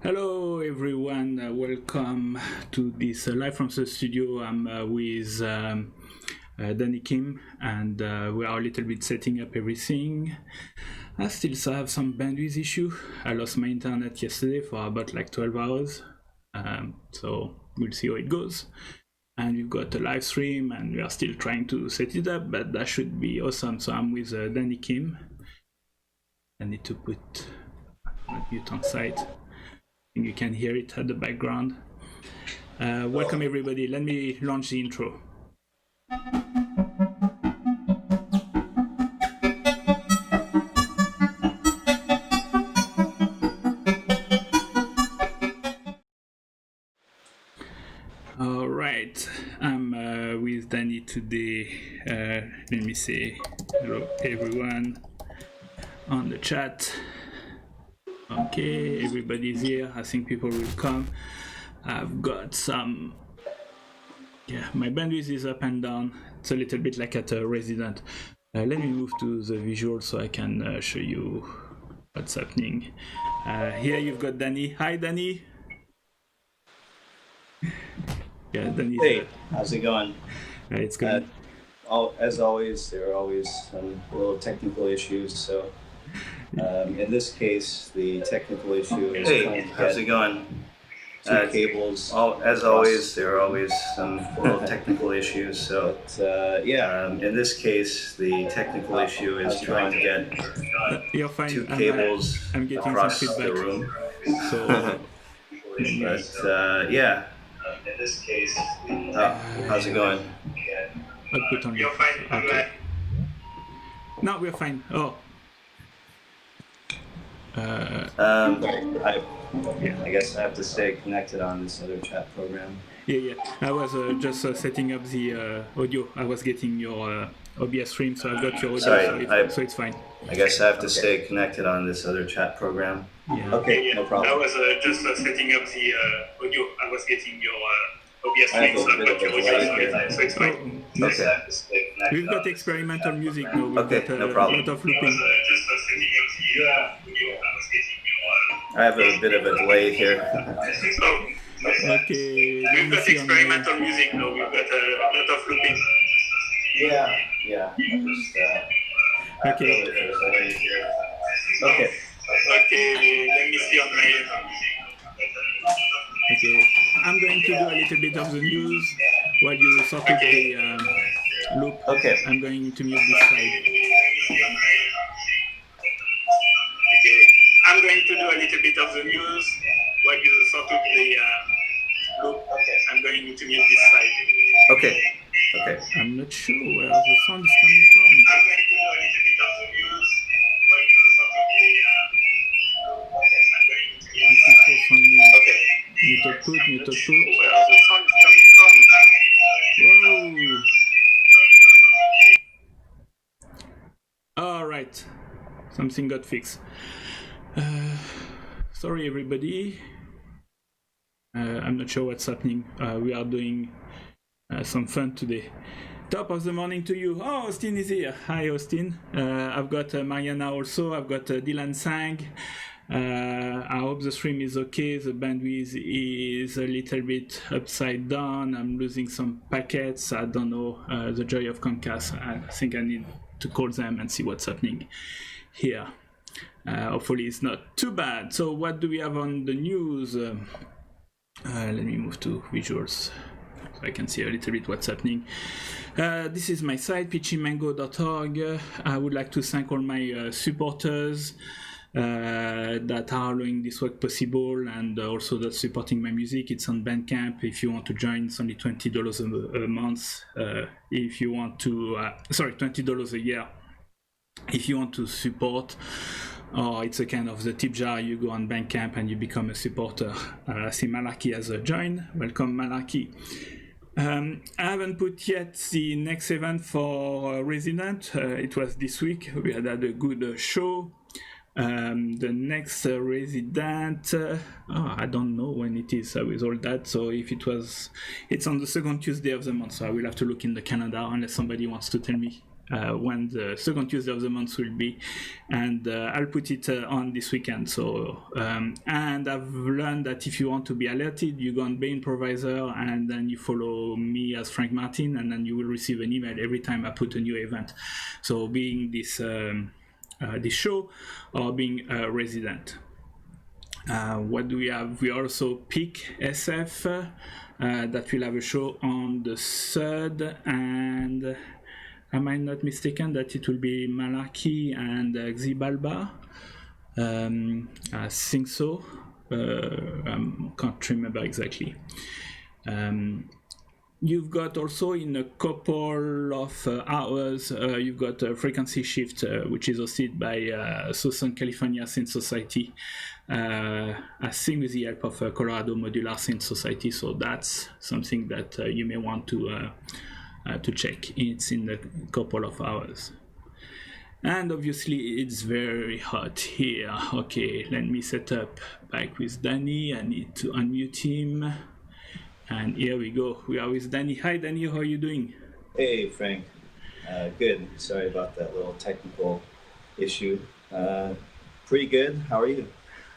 Hello everyone, welcome to this live from the studio. I'm with Danny Kim, and we are a little bit setting up everything. I still have some bandwidth issue. I lost my internet yesterday for about like 12 hours, so we'll see how it goes. And we've got a live stream and we are still trying to set it up, but that should be awesome. So I'm with Danny Kim. I need to put mute on site. You can hear it at the background. Welcome everybody. Let me launch the intro. All right, I'm with Danny today. Let me say hello everyone on the chat. Okay, everybody's here. I think people will come. I've got some... Yeah, my bandwidth is up and down. It's a little bit like at a resident. Let me move to the visual so I can show you what's happening. Here you've got Danny. Hi, Danny. Yeah, Danny. Hey, how's it going? It's good. As always, there are always some little technical issues, so... in this case, the technical issue is Hey, how's it going? Two cables. As always, there are always some little technical issues. So, in this case, the technical issue is trying to get You're fine. two cables I'm getting across some feedback. the room. So, But in this case, how's it going? I'll put on. You're fine. Okay. No, we're fine. Oh. I guess I have to stay connected on this other chat program. Yeah. I was just setting up the audio. I was getting your OBS stream, so I got your audio, Sorry, so it's fine. I guess I have to stay connected on this other chat program. Yeah. Okay, no problem. I was just setting up the audio. I was getting your OBS stream, so I got your audio, so it's fine. Okay. We've got experimental music now. We've got no problem. A lot of looping. I have a bit of a delay here. Okay. We've got experimental music now. We've got a lot of looping. Yeah. Okay. Okay, let me see on my... Okay. I'm going to do a little bit of the news while you sort out the loop. Okay. I'm going to mute this side. Okay. I'm going to do a little bit of the news while you sort out the loop. Okay. I'm going to mute this side. Okay. I'm not sure where the sound is coming from. I'm going to do a little bit of the news while you sort out the loop. Okay. I'm going to mute this side. Okay. Mute output. Where the sound is coming from? Whoa! All right. Something got fixed. Sorry, everybody. I'm not sure what's happening. We are doing some fun today. Top of the morning to you. Oh, Austin is here. Hi, Austin. I've got Mariana also. I've got Dylan Sang. I hope the stream is okay. The bandwidth is a little bit upside down. I'm losing some packets. I don't know. The joy of Comcast. I think I need to call them and see what's happening here. Hopefully it's not too bad. So what do we have on the news? Let me move to visuals so I can see a little bit what's happening. This is my site, pitchymango.org. I would like to thank all my supporters that are allowing this work possible, and also that's supporting my music. It's on Bandcamp. If you want to join, it's only $20 a month. If you want to, $20 a year. If you want to support, or it's a kind of the tip jar, you go on Bandcamp and you become a supporter. I see Malarkey has joined. Welcome, Malarkey. I haven't put yet the next event for Resident. It was this week. We had a good show. The next Resident, I don't know when it is with all that. So if it's on the second Tuesday of the month. So I will have to look in the calendar unless somebody wants to tell me when the second Tuesday of the month will be, and I'll put it on this weekend. So and I've learned that if you want to be alerted, you go on Bandcamp and then you follow me as Franck Martin, and then you will receive an email every time I put a new event. So being this show or being a resident. What do we have? We also pick SF that will have a show on the 3rd, and am I not mistaken that it will be Malarkey and Xibalba? I think so. Can't remember exactly. You've got also in a couple of hours, you've got a frequency shift, which is hosted by Southern California Synth Society, I think with the help of Colorado Modular Synth Society. So that's something that you may want to check. It's in a couple of hours. And obviously it's very hot here. Okay, let me set up back with Danny. I need to unmute him. And here we go. We are with Danny. Hi, Danny. How are you doing? Hey, Frank. Good. Sorry about that little technical issue. Pretty good. How are you?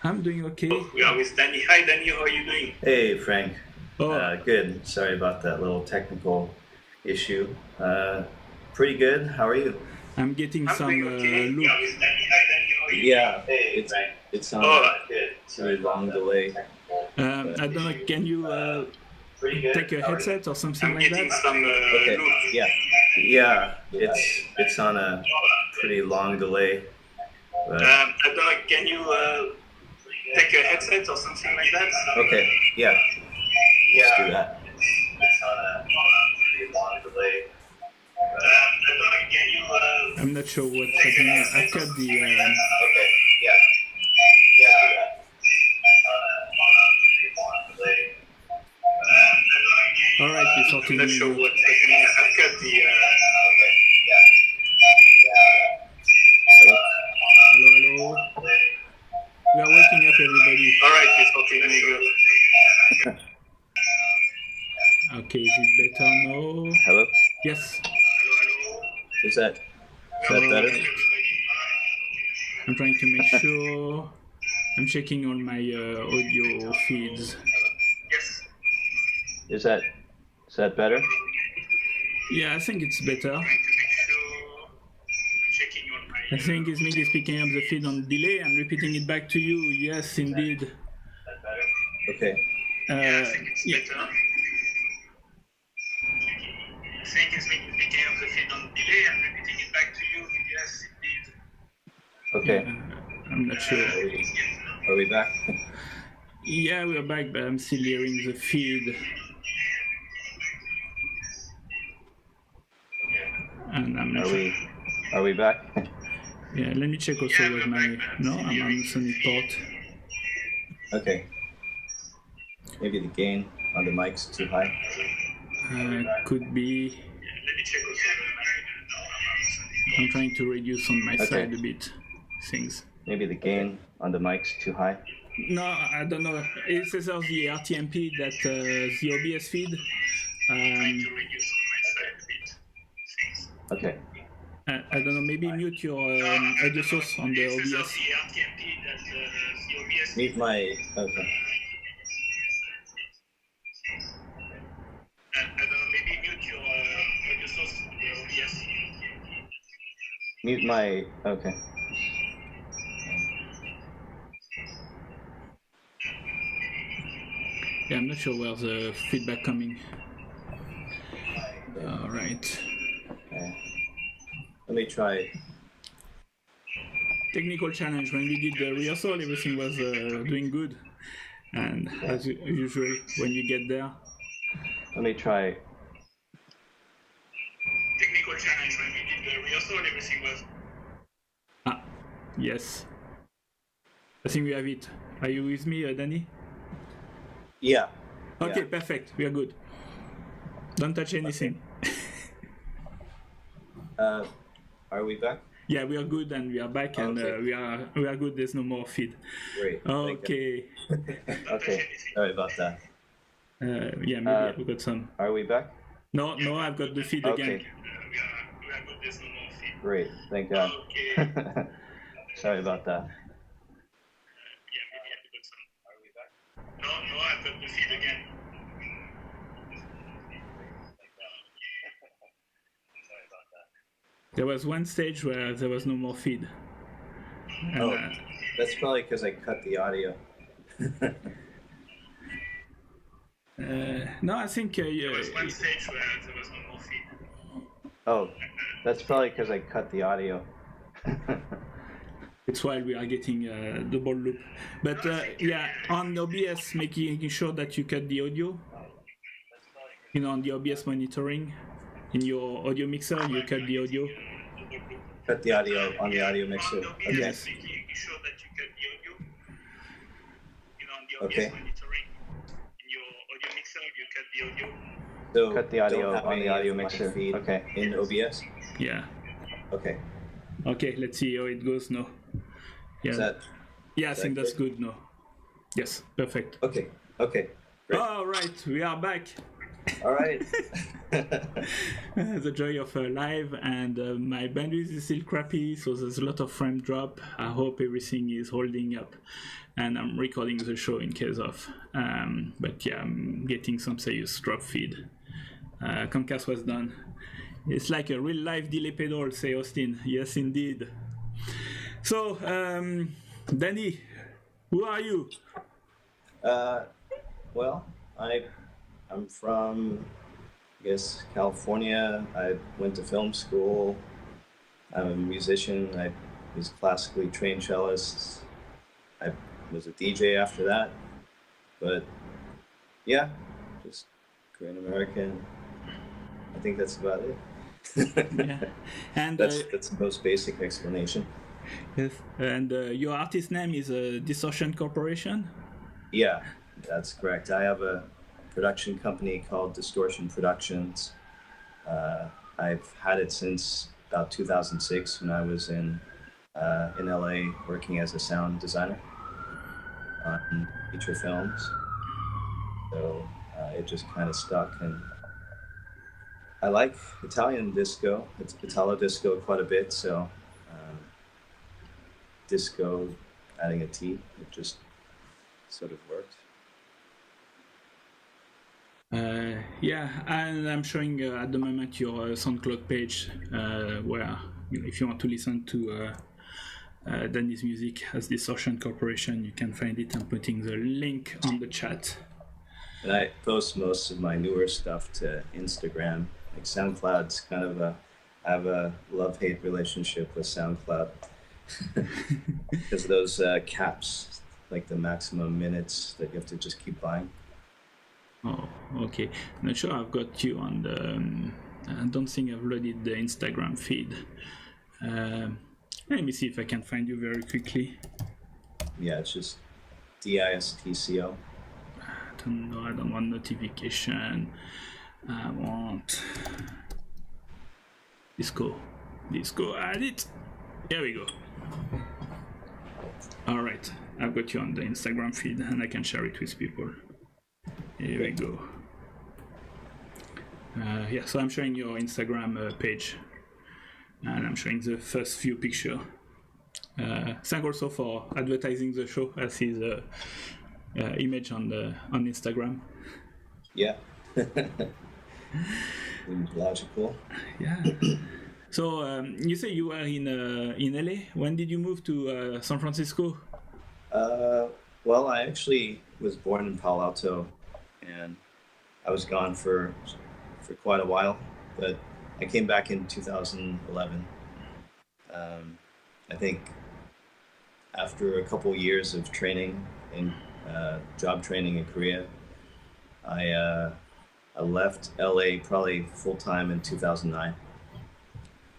I'm doing okay. We are with Danny. Hi, Danny. How are you doing? Hey, Frank. Oh. Good. Sorry about that little technical issue. Pretty good. How are you? I'm getting some loop. Yeah, it's on a very long delay. I don't know. Can you take a headset or something like that? Okay. Yeah. It's on a pretty long delay. I don't know. Can you take a headset or something like that? Okay. Yeah. Let's do that. It's on a pretty long delay. I'm not sure what's happening. I cut the. Okay. Yeah. All right, we're sorting. I'm not sure what's happening. I cut the. Hello. We are waking up everybody. All right, we're sorting. Okay, is it better now? Hello. Yes. Is that better? I'm trying to make sure. I'm checking on my audio feeds. Yes. Is that better? Yeah, I think it's better. I think it's me picking up the feed on delay and repeating it back to you. Yes, indeed. Okay. I think it's better. I think it's me picking up the feed on delay and repeating it back to you. Yes, indeed. Okay. I'm not sure. Are we back? Yeah, we're back, but I'm still hearing the feed. And I'm not sure. Are we back? Yeah, let me check also with my. No, I'm on the Sonic port. Okay. Maybe the gain on the mic's too high. Could be. I'm trying to reduce on my side a bit things. Maybe the gain on the mic's too high. No, I don't know. It says on the RTMP that the OBS feed. Okay. I don't know. Maybe mute your audio source on the OBS. Mute my. Okay. Mute my. Okay. Yeah, I'm not sure where the feedback coming. All right. Okay. Let me try. Technical challenge. When we did the rehearsal, everything was doing good, and as usual, when you get there. Let me try. Technical challenge. When we did the rehearsal, everything was. Yes. I think we have it. Are you with me, Danny? Yeah. Okay, Yeah. perfect. We are good. Don't touch anything. Are we back? Yeah, we are good and we are back and we are good. There's no more feed. Great. Okay. Okay. Sorry about that. Yeah, maybe I've got some. Are we back? No, I've got the feed again. Okay. Great. Thank God. Okay. Sorry about that. Yeah, maybe I've got some. Are we back? No, I've got the feed again. Sorry about that. There was one stage where there was no more feed. And, That's probably because I cut the audio. no, I think There was one stage where there was no more feed. Oh, that's probably because I cut the audio. it's while we are getting double loop. But yeah, on OBS, making sure that you cut the audio. On the OBS monitoring, in your audio mixer, you cut the audio. Cut the audio on the audio mixer. Okay. Yes. Making sure that you cut the audio. On the Okay. OBS monitoring, in your audio mixer, you cut the audio. So Cut the audio don't have on the any audio of my mixer. feed Okay. in OBS. Yeah. Okay. Okay, let's see how it goes now. Yeah. Is that Yeah, I think that that's good? good now. Yes, perfect. okay? Okay. Great. All right, we are back. All right. The joy of live, and my bandwidth is still crappy, so there's a lot of frame drop. I hope everything is holding up, and I'm recording the show in case of. But yeah, I'm getting some serious drop feed. Comcast was done. It's like a real life delay pedal, say Austin. Yes, indeed. So, Danny, who are you? Well, I'm from, I guess, California. I went to film school. I'm a musician. I was classically trained cellist. I was a DJ after that. But yeah, just Korean American. I think that's about it. Yeah, and That's the most basic explanation. yes, and your artist name is Distortion Corporation. Yeah, that's correct. I have a production company called Distortion Productions. I've had it since about 2006 when I was in LA working as a sound designer on feature films. So it just kind of stuck, and I like Italian disco. It's Italo disco quite a bit, so disco adding a T, it just sort of worked. Yeah, and I'm showing at the moment your SoundCloud page where if you want to listen to Danny's music as Distortion Corporation, you can find it. I'm putting the link on the chat. And I post most of my newer stuff to Instagram. Like SoundCloud's kind of I have a love-hate relationship with SoundCloud because those caps, like the maximum minutes that you have to just keep buying. Oh, okay. Not sure I've got you on the. I don't think I've loaded the Instagram feed. Let me see if I can find you very quickly. Yeah, it's just DISTCO. I don't know. I don't want notification. I want disco. Add it. There we go. All right. I've got you on the Instagram feed, and I can share it with people. Here we go. Yeah, so I'm showing your Instagram page, and I'm showing the first few pictures. Thanks also for advertising the show. I see the image on Instagram. Yeah. Logical. Yeah. So you say you were in LA. When did you move to San Francisco? Well, I actually was born in Palo Alto, and I was gone for quite a while, but I came back in 2011. I think after a couple years of training in job training in Korea, I left LA probably full time in 2009,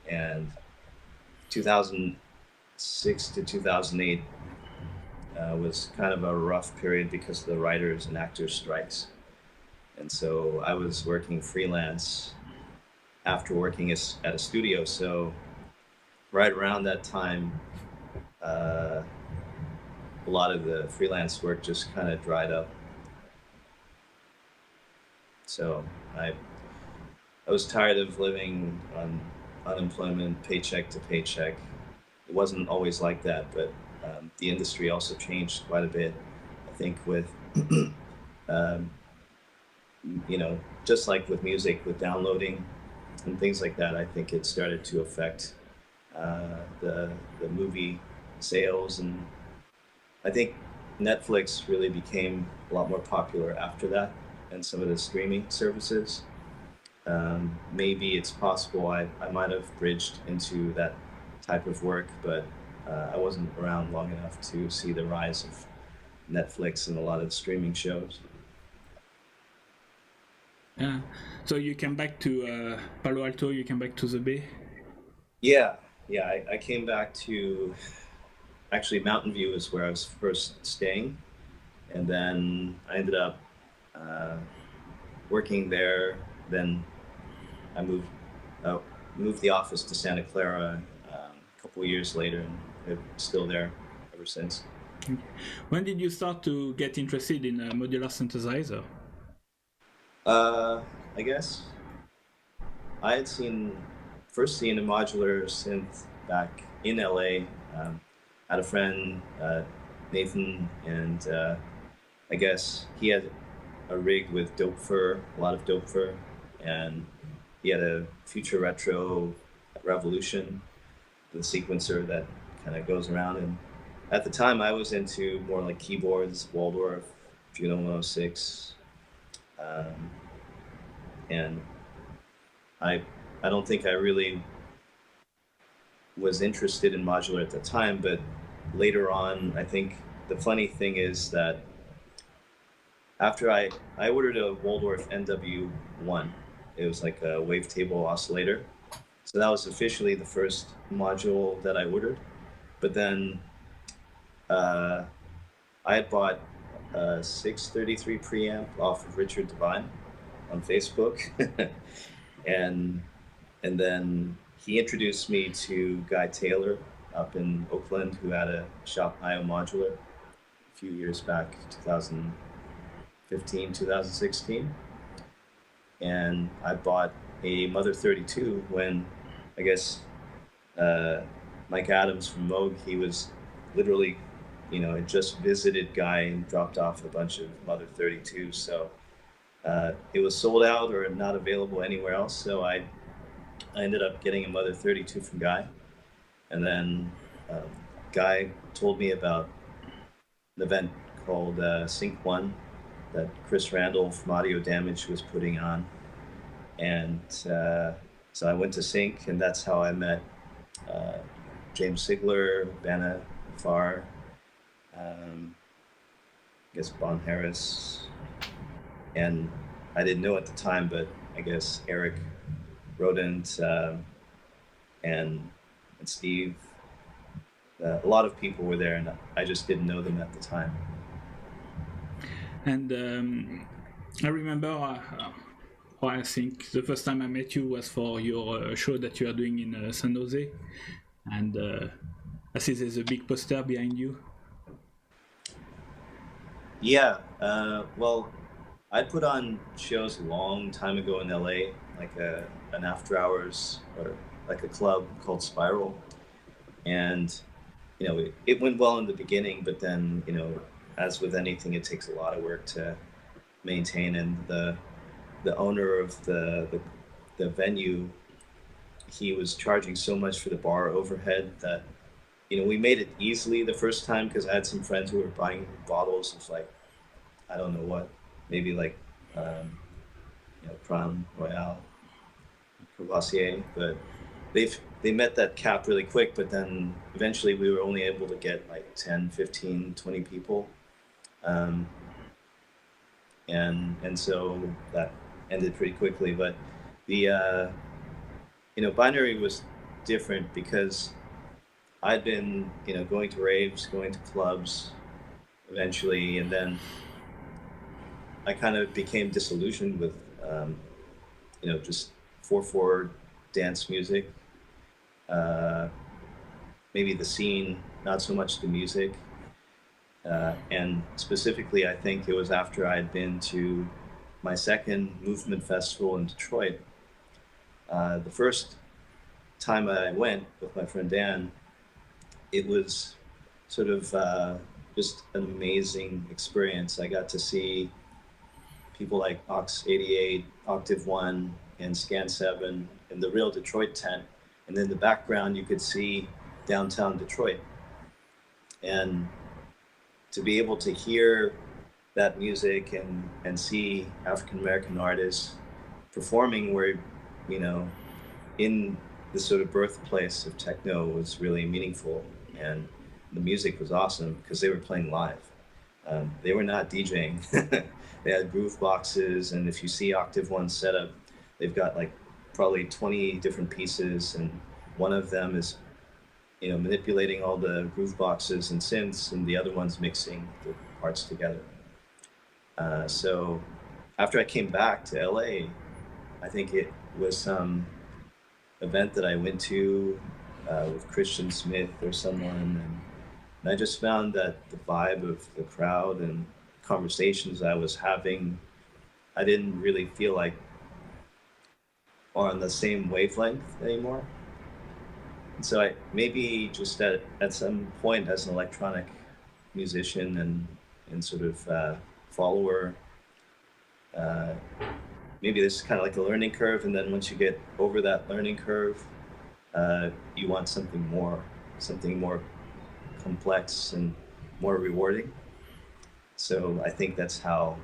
and 2006 to 2008 was kind of a rough period because of the writers and actors strikes. And so I was working freelance after working at a studio. So right around that time, a lot of the freelance work just kind of dried up. So I was tired of living on unemployment, paycheck to paycheck. It wasn't always like that, but the industry also changed quite a bit. I think with, just like with music, with downloading and things like that, I think it started to affect the movie sales, and I think Netflix really became a lot more popular after that, and some of the streaming services. Maybe it's possible I might have bridged into that type of work, but I wasn't around long enough to see the rise of Netflix and a lot of streaming shows. Yeah. So you came back to Palo Alto, you came back to the Bay? Yeah. I came back to, actually Mountain View is where I was first staying. And then I ended up working there. Then I moved the office to Santa Clara a couple of years later, and I'm still there ever since. When did you start to get interested in a modular synthesizer? I guess I had first seen a modular synth back in LA. Had a friend, Nathan, and I guess he had a rig with dope fur, a lot of dope fur, and he had a Future Retro Revolution, the sequencer that kind of goes around. And at the time, I was into more like keyboards, Waldorf, Juno 106, and I don't think I really was interested in modular at the time, but later on, I think the funny thing is that after I ordered a Waldorf NW1, it was like a wavetable oscillator. So that was officially the first module that I ordered. But then I had bought a 633 preamp off of Richard Devine on Facebook. and then he introduced me to Guy Taylor up in Oakland, who had a shop, IO Modular, a few years back, 2015, 2016. And I bought a Mother 32 when, I guess, Mike Adams from Moog, he was literally, had just visited Guy and dropped off a bunch of Mother 32s. So it was sold out or not available anywhere else. So I ended up getting a Mother 32 from Guy. And then Guy told me about an event called Sync 1 that Chris Randall from Audio Damage was putting on. And so I went to Sync, and that's how I met James Sigler, Banna Farr, I guess Bon Harris, and I didn't know at the time, but I guess Eric Rodent and Steve, a lot of people were there, and I just didn't know them at the time. And I remember, I think the first time I met you was for your show that you are doing in San Jose, and I see there's a big poster behind you. Yeah, well, I put on shows a long time ago in LA, like an after hours or like a club called Spiral, and it went well in the beginning, but then as with anything, it takes a lot of work to maintain, and the owner of the venue, he was charging so much for the bar overhead that we made it easily the first time, because I had some friends who were buying bottles of, like, I don't know what, maybe like Crown Royale, Courvoisier, but they met that cap really quick. But then eventually we were only able to get like 10, 15, 20 people, and so that ended pretty quickly. But the Binary was different because I'd been going to raves, going to clubs eventually, and then I kind of became disillusioned with, just 4/4 dance music. Maybe the scene, not so much the music. And specifically, I think it was after I had been to my second movement festival in Detroit. The first time I went with my friend Dan, it was sort of just an amazing experience. I got to see people like Ox 88, Octave 1, and Scan 7 in the real Detroit tent. And in the background, you could see downtown Detroit. And to be able to hear that music and see African-American artists performing where, in the sort of birthplace of techno was really meaningful. And the music was awesome because they were playing live. They were not DJing. They had groove boxes, and if you see Octave 1 setup, they've got like probably 20 different pieces, and one of them is manipulating all the groove boxes and synths, and the other one's mixing the parts together. So after I came back to LA, I think it was some event that I went to with Christian Smith or someone, and I just found that the vibe of the crowd and conversations I was having, I didn't really feel like on the same wavelength anymore. And so I maybe just at some point as an electronic musician and sort of follower, maybe this is kind of like a learning curve, and then once you get over that learning curve, you want something more complex and more rewarding. So I think that's how,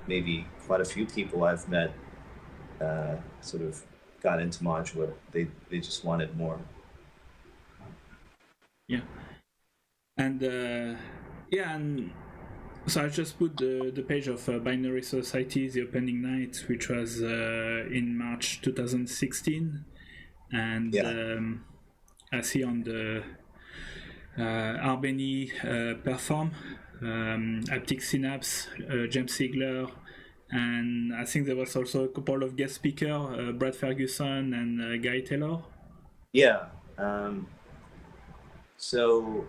maybe quite a few people I've met sort of got into modular. They just wanted more. Yeah. And and so I just put the page of Binary Society, the opening night, which was in March 2016, and I see on the Albany perform, Haptic Synapse, James Ziegler, and I think there was also a couple of guest speakers, Brad Ferguson and Guy Taylor. Yeah. So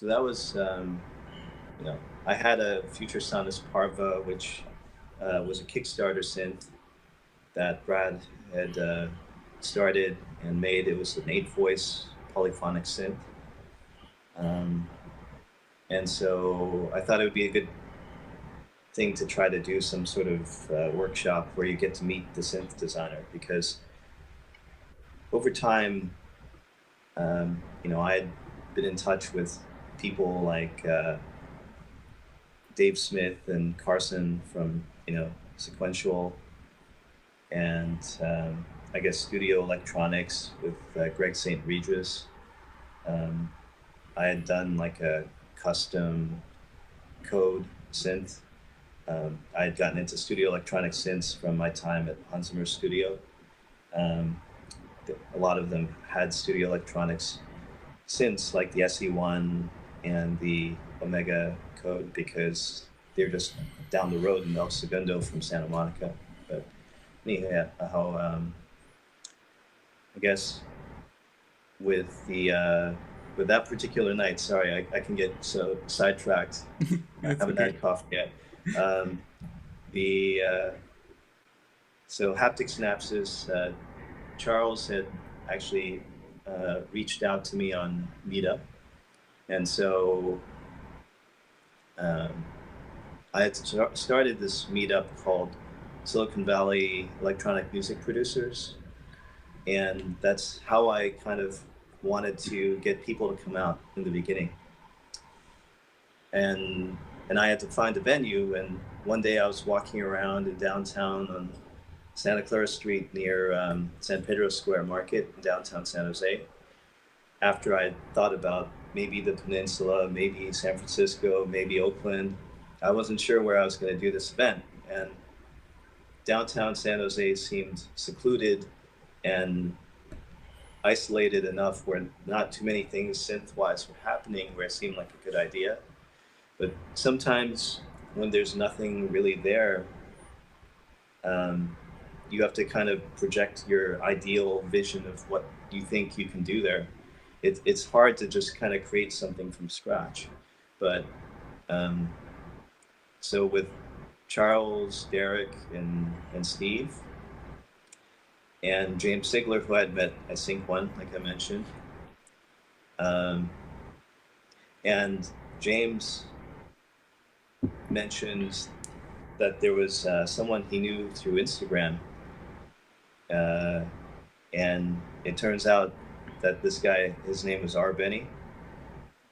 that was, I had a Future Soundist Parva, which was a Kickstarter synth that Brad had started and made. It was an 8-voice polyphonic synth. And so I thought it would be a good thing to try to do some sort of workshop where you get to meet the synth designer, because over time, I had been in touch with people like Dave Smith and Carson from, Sequential, and I guess Studio Electronics with Greg St. Regis. I had done like a custom code synth. I had gotten into Studio Electronics synths from my time at Hans Zimmer Studio. A lot of them had Studio Electronics synths like the SE1 and the Omega code, because they're just down the road in El Segundo from Santa Monica. But anyhow, I guess with that particular night, sorry, I can get so sidetracked. I haven't had coffee yet. So Haptic Synapses, Charles had actually reached out to me on Meetup, and so I had started this meetup called Silicon Valley Electronic Music Producers, and that's how I kind of wanted to get people to come out in the beginning. And I had to find a venue, and one day I was walking around in downtown on Santa Clara Street near San Pedro Square Market in downtown San Jose, after I thought about maybe the peninsula, maybe San Francisco, maybe Oakland. I wasn't sure where I was going to do this event, and downtown San Jose seemed secluded and isolated enough where not too many things synth-wise were happening, where it seemed like a good idea. But sometimes when there's nothing really there, you have to kind of project your ideal vision of what you think you can do there. It's hard to just kind of create something from scratch. But so with Charles, Derek, and Steve, and James Sigler, who I had met at Sync One, like I mentioned, and James mentioned that there was someone he knew through Instagram, and it turns out that this guy, his name was R. Benny,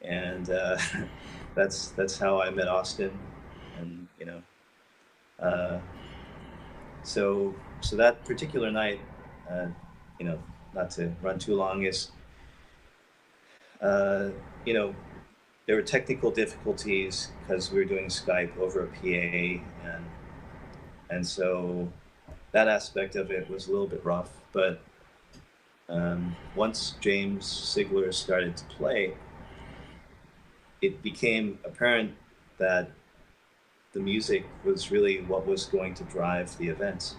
and that's how I met Austin, and so that particular night, not to run too long, is there were technical difficulties because we were doing Skype over a PA, and so that aspect of it was a little bit rough. But once James Sigler started to play, it became apparent that the music was really what was going to drive the events.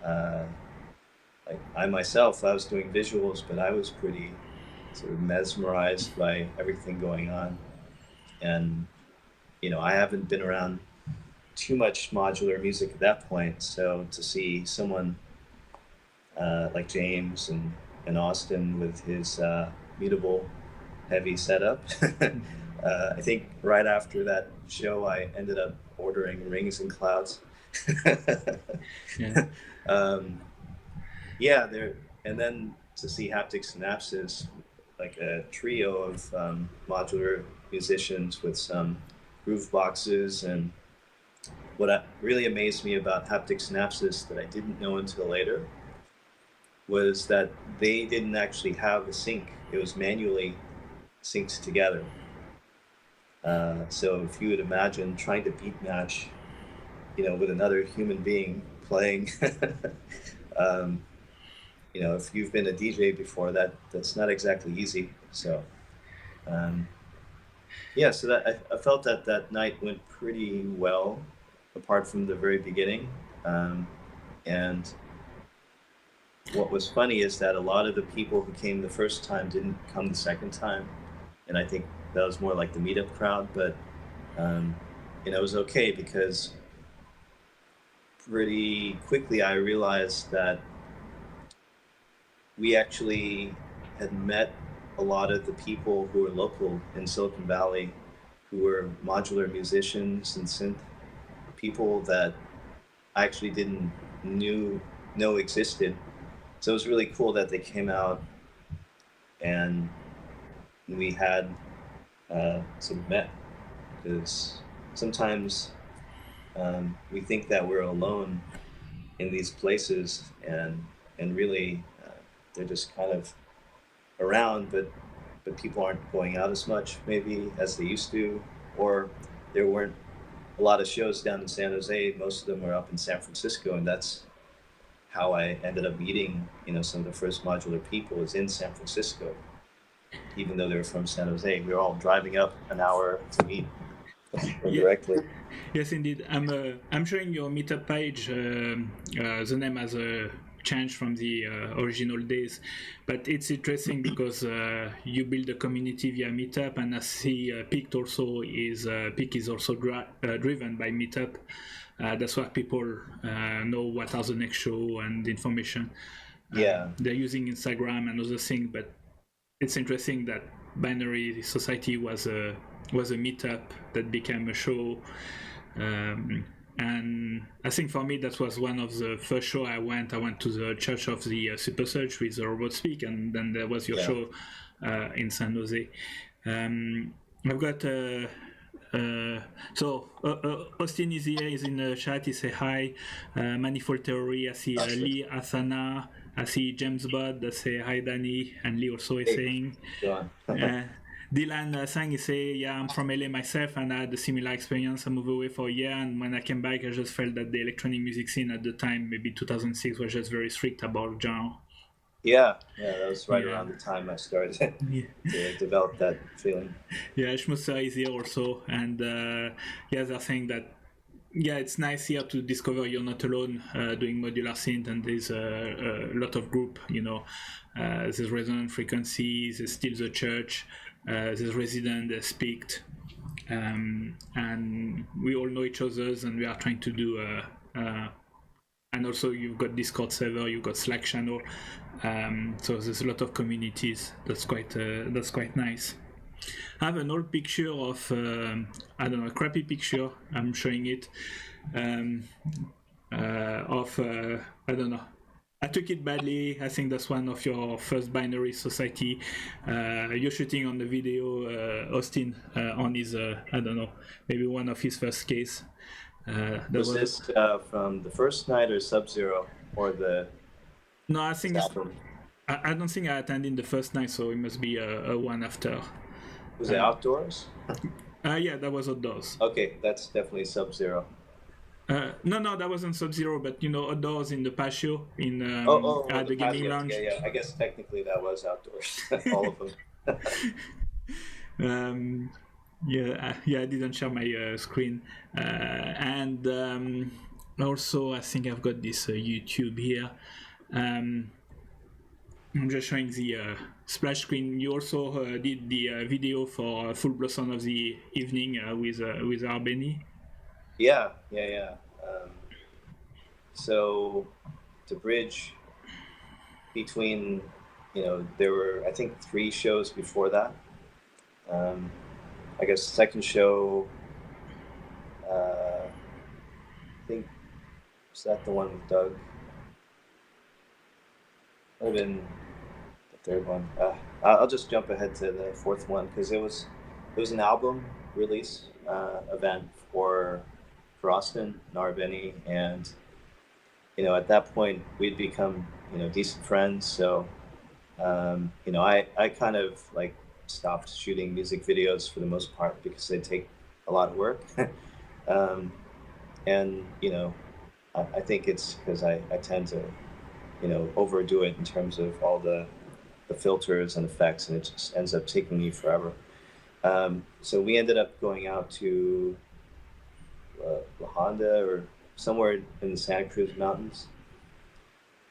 Like I myself, I was doing visuals, but I was pretty sort of mesmerized by everything going on. And, I haven't been around too much modular music at that point. So to see someone like James and Austin with his mutable heavy setup, I think right after that show, I ended up ordering Rings and Clouds. There, and then to see Haptic Synapses, like a trio of modular musicians with some groove boxes. And what really amazed me about Haptic Synapses that I didn't know until later was that they didn't actually have a sync. It was manually synced together. So if you would imagine trying to beat match, with another human being playing, if you've been a DJ before, that's not exactly easy. So, so that I felt that night went pretty well, apart from the very beginning. And what was funny is that a lot of the people who came the first time didn't come the second time, and I think that was more like the meetup crowd. But it was okay because pretty quickly I realized that we actually had met a lot of the people who were local in Silicon Valley, who were modular musicians and synth people that I actually didn't know existed. So it was really cool that they came out and we had sort of met, because sometimes we think that we're alone in these places, and really they're just kind of around, but people aren't going out as much maybe as they used to, or there weren't a lot of shows down in San Jose. Most of them were up in San Francisco, and that's how I ended up meeting, some of the first modular people was in San Francisco, even though they were from San Jose. We were all driving up an hour to meet directly. Yes, indeed. I'm showing your meetup page. The name has changed from the original days, but it's interesting because you build a community via meetup, and I see Peak is also driven by meetup. That's why people know what are the next show and the information. They're using Instagram and other things, but it's interesting that Binary Society was a meetup that became a show. And I think for me that was one of the first show I went to the Church of the Super Surge with the Robot Speak, and then there was your show in San Jose. I've got Austin is here, is in the chat. He say hi. Manifold Theory. I see Lee Asana. I see James Budd. I say hi, Danny, and Lee also is saying. Dylan Sang is say, yeah, I'm from LA myself, and I had a similar experience. I moved away for a year, and when I came back, I just felt that the electronic music scene at the time, maybe 2006, was just very strict about genre. Yeah, that was right around the time I started to develop that feeling. Yeah, Schmusser is here also, and they're saying that yeah, it's nice here to discover you're not alone doing modular synth, and there's a lot of group, there's Resonant Frequencies, there's Still the Church, there's Resident, there's Picked, and we all know each other's, and we are trying to do and also you've got Discord server, you've got Slack channel, so there's a lot of communities. That's quite nice. I have an old picture of I don't know, a crappy picture. I'm showing it of I don't know. I took it badly. I think that's one of your first binary society. You're shooting on the video, Austin, on his I don't know, maybe one of his first case. Was this from the first night or Sub-Zero or the? No, I think I don't think I attended the first night, so it must be a one after. Was it outdoors? Yeah, that was outdoors. Okay, that's definitely Sub-Zero. No, that wasn't Sub-Zero, but outdoors in the patio in at the gaming lounge. Yeah, I guess technically that was outdoors. All of them. Yeah, I didn't share my screen, and also I think I've got this YouTube here. I'm just showing the splash screen. You also did the video for Full Blossom of the Evening with Arbeni. Yeah. So to bridge between, there were I think 3 shows before that. I guess the second show, I think, was that the one with Doug? Would have been the third one. I'll just jump ahead to the fourth one because it was an album release event for Austin and Arbeni, and at that point we'd become decent friends. So I kind of like stopped shooting music videos for the most part because they take a lot of work. And I think it's because I tend to overdo it in terms of all the filters and effects, and it just ends up taking me forever. So we ended up going out to La Honda or somewhere in the Santa Cruz Mountains,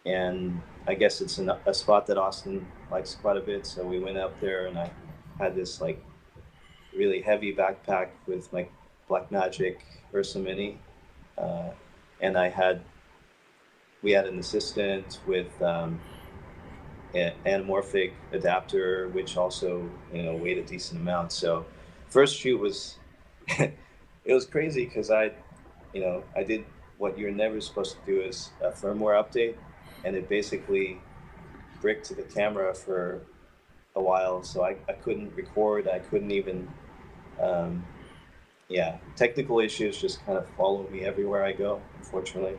and I guess it's a spot that Austin likes quite a bit. So we went up there, and I had this like really heavy backpack with my Blackmagic Ursa Mini, and we had an assistant with an anamorphic adapter, which also weighed a decent amount. So first shoot was it was crazy because I did what you're never supposed to do, is a firmware update, and it basically bricked the camera for a while, so I couldn't record. I couldn't even technical issues just kind of follow me everywhere I go, unfortunately,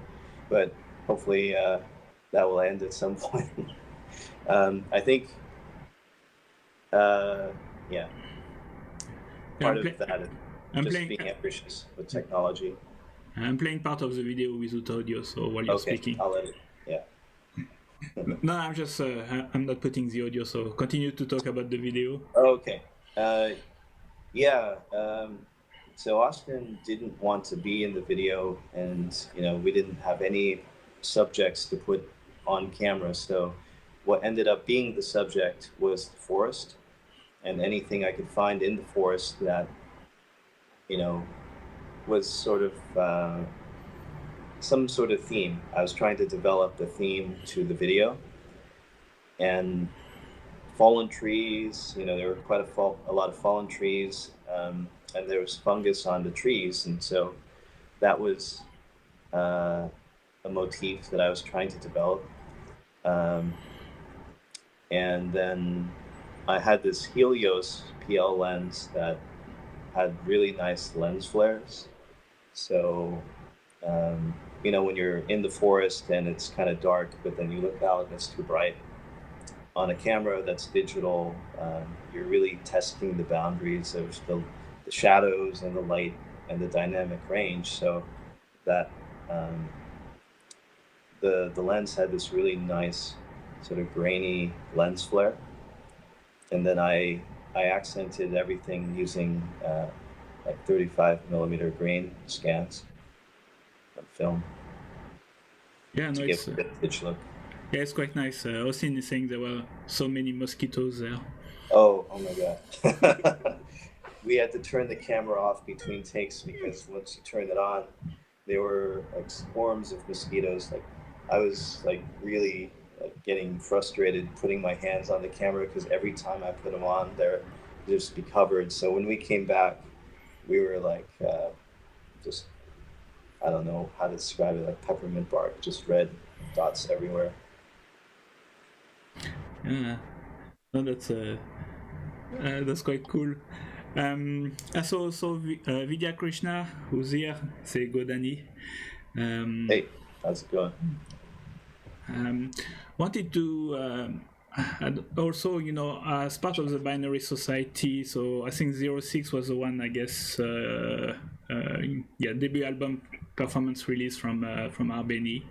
but hopefully that will end at some point. I think part of that is just being ambitious with technology. I'm playing part of the video without audio, so while you're speaking. I'll edit. Yeah. No, I'm just I'm not putting the audio, so continue to talk about the video. Okay. So Austin didn't want to be in the video, and we didn't have any subjects to put on camera. So what ended up being the subject was the forest, and anything I could find in the forest that was sort of some sort of theme. I was trying to develop the theme to the video, and fallen trees. There were quite a lot of fallen trees, and there was fungus on the trees, and so that was a motif that I was trying to develop. And then I had this Helios PL lens that had really nice lens flares. So, when you're in the forest and it's kind of dark, but then you look out and it's too bright. On a camera that's digital, you're really testing the boundaries of the shadows and the light and the dynamic range. So that the lens had this really nice sort of grainy lens flare, and then I accented everything using like 35mm grain scans, film Yeah, to no, give a vintage look. Yeah, it's quite nice. Austin is saying there were so many mosquitoes there. Oh my god. We had to turn the camera off between takes because once you turn it on, there were like swarms of mosquitoes. Like I was like really getting frustrated putting my hands on the camera because every time I put them on, they'd just be covered. So when we came back, we were like just, I don't know how to describe it, like peppermint bark, just red dots everywhere. Yeah, no, that's quite cool. I saw also Vidya Krishna, who's here. Say go, Danny. Hey, how's it going? Wanted to also, as part of the Binary Society, so I think 06 was the one, I guess, debut album performance release from Albany.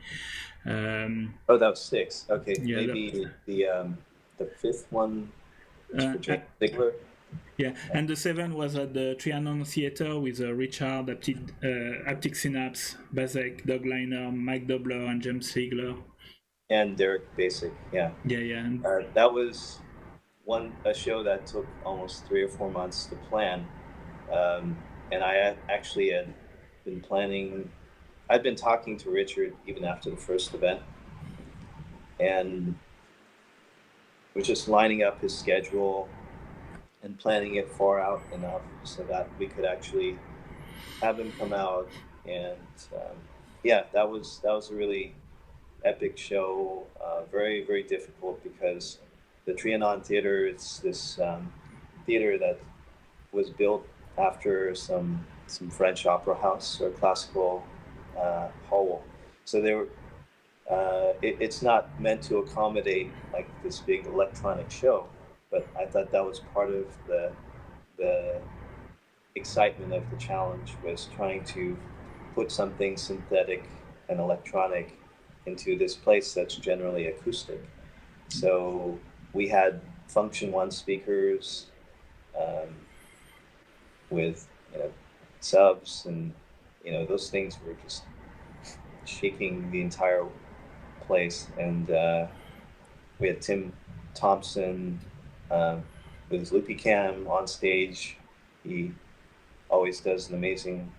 Oh, that was 6. Okay, yeah, maybe the 5th one was for James Ziegler. Yeah, and the 7 was at the Trianon Theater with Richard, Aptic Synapse, Bazek, Doug Liner, Mike Dobler, and James Ziegler. And Derek Basic, yeah. Yeah. That was a show that took almost 3 or 4 months to plan. And I actually had been planning, I'd been talking to Richard even after the first event, and was just lining up his schedule and planning it far out enough so that we could actually have him come out. And that was a really epic show. Very, very difficult because the Trianon Theater, it's this theater that was built after some French opera house or classical hall. So they were. It's not meant to accommodate like this big electronic show, but I thought that was part of the excitement of the challenge, was trying to put something synthetic and electronic into this place that's generally acoustic. So we had Function 1 speakers with subs, and those things were just shaking the entire place. And we had Tim Thompson with his loopy cam on stage. He always does an amazing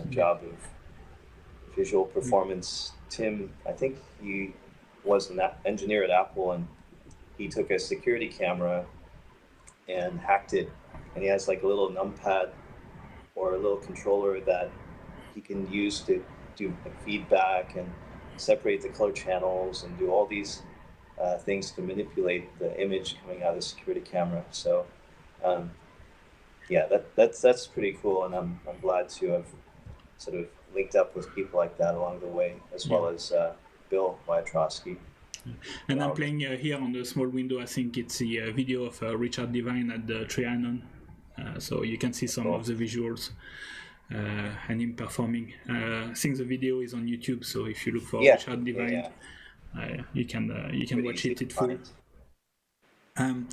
job of visual performance. Tim, I think he was an engineer at Apple, and he took a security camera and hacked it, and he has like a little numpad or a little controller that he can use to do feedback and separate the color channels and do all these things to manipulate the image coming out of the security camera. So that's pretty cool, and I'm glad to have sort of linked up with people like that along the way, as well as Bill Wyatrowski. And I'm playing here on the small window. I think it's the video of Richard Devine at the Trianon, so you can see some of the visuals and him performing. I think the video is on YouTube, so if you look for Richard Devine, you can watch it in full. And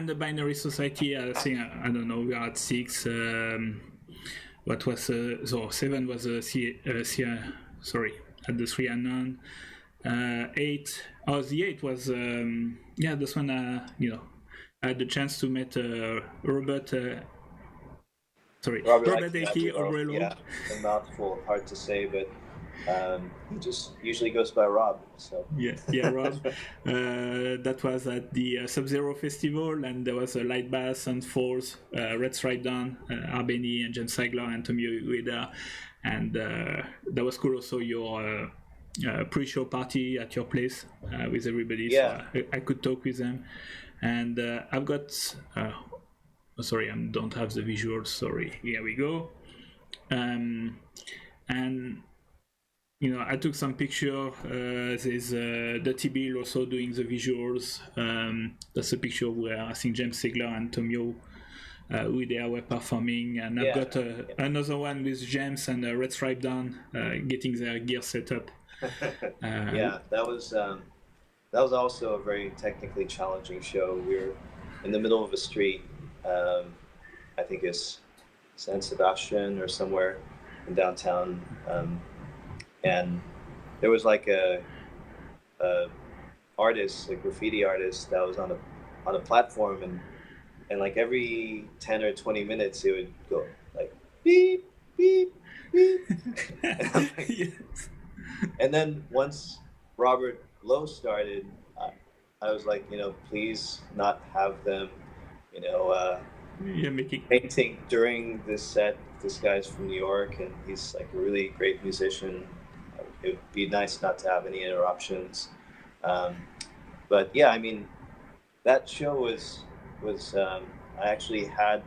the Binary Society, I think, I don't know, we are at 6. What was 7 was at the Trianon. 8. The 8 was this one. I had the chance to meet Robert. Robert A.K. Obrello. Yeah, a mouthful, hard to say, but he just usually goes by Rob. So Rob. That was at the Sub-Zero Festival, and there was a light bass and fours, Red Stripe Down, Albany, and James Ziegler, and Tommy Ueda, and that was cool. Also, your pre-show party at your place with everybody. Yeah. So I could talk with them, and I've got. Sorry, I don't have the visuals. Sorry. Here we go. And I took some picture. There's Dirty Bill also doing the visuals. That's a picture where I think James Ziegler and Tomio Ueda were performing, and I've got another one with James and Red Stripe Down getting their gear set up. That was also a very technically challenging show. We were in the middle of a street. I think it's San Sebastian or somewhere in downtown and there was like a artist, a graffiti artist, that was on a platform, and like every 10 or 20 minutes it would go like beep beep beep. And I'm like, Yes. and then once Robert Lowe started, I was like, please not have them, Making. painting during this set. This guy's from New York, and he's like a really great musician. It would be nice not to have any interruptions. But yeah, I mean, that show was I actually had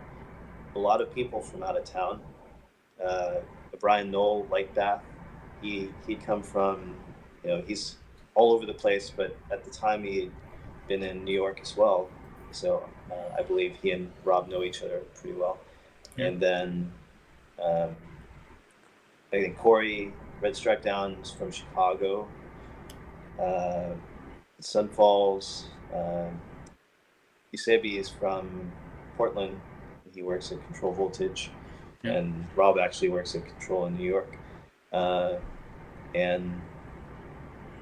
a lot of people from out of town. Brian Knoll, Lightbath, he'd come from, he's all over the place, but at the time he had been in New York as well. So I believe he and Rob know each other pretty well. Yeah. And then I think Corey, Red Stripe Downs from Chicago, Sunfalls, Isebi is from Portland. He works at Control Voltage, and Rob actually works at Control in New York. And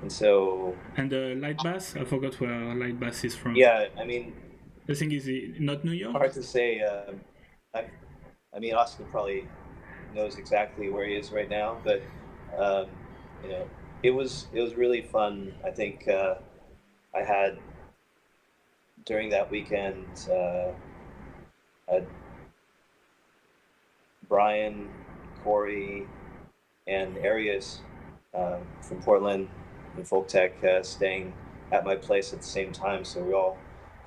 so... And Light Bass? I forgot where Light Bass is from. Yeah, I mean... The thing is, not New York? Hard to say. I mean, Austin probably knows exactly where he is right now, but, it was really fun. I think I had, during that weekend, Brian, Corey, and Arias from Portland and Folk Tech staying at my place at the same time, so we all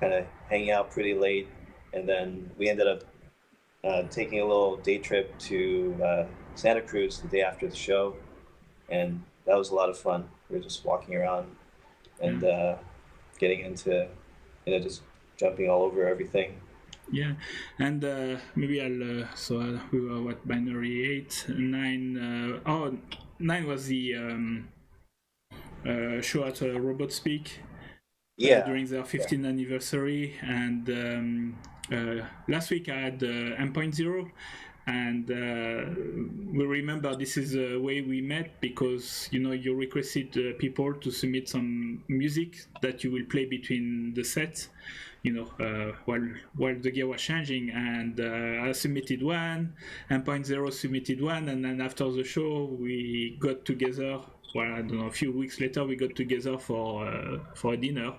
kind of hanging out pretty late, and then we ended up taking a little day trip to Santa Cruz the day after the show, and that was a lot of fun. We were just walking around and getting into, just jumping all over everything. Yeah, and maybe I'll we were what, binary 8, 9. 9 was the show at Robot Speak. During their 15th anniversary, and last week I had M.0, and we remember this is the way we met, because you requested people to submit some music that you will play between the sets, while the gear was changing, and I submitted one, M.0 submitted one, and then after the show we got together. Well, I don't know, a few weeks later we got together for a dinner,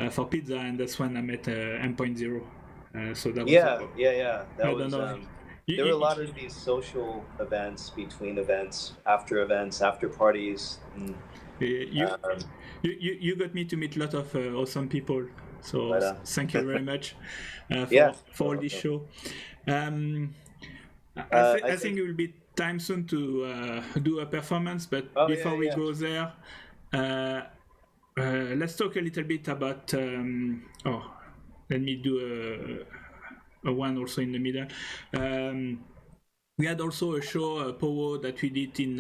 for pizza, and that's when I met M.0. So that was that was there were a lot of these social events, between events, after parties. And, you got me to meet a lot of awesome people, so thank you very much for all this show. I think it will be time soon to do a performance, but before we go there, let's talk a little bit about let me do a one also in the middle. We had also a show, Powo, that we did in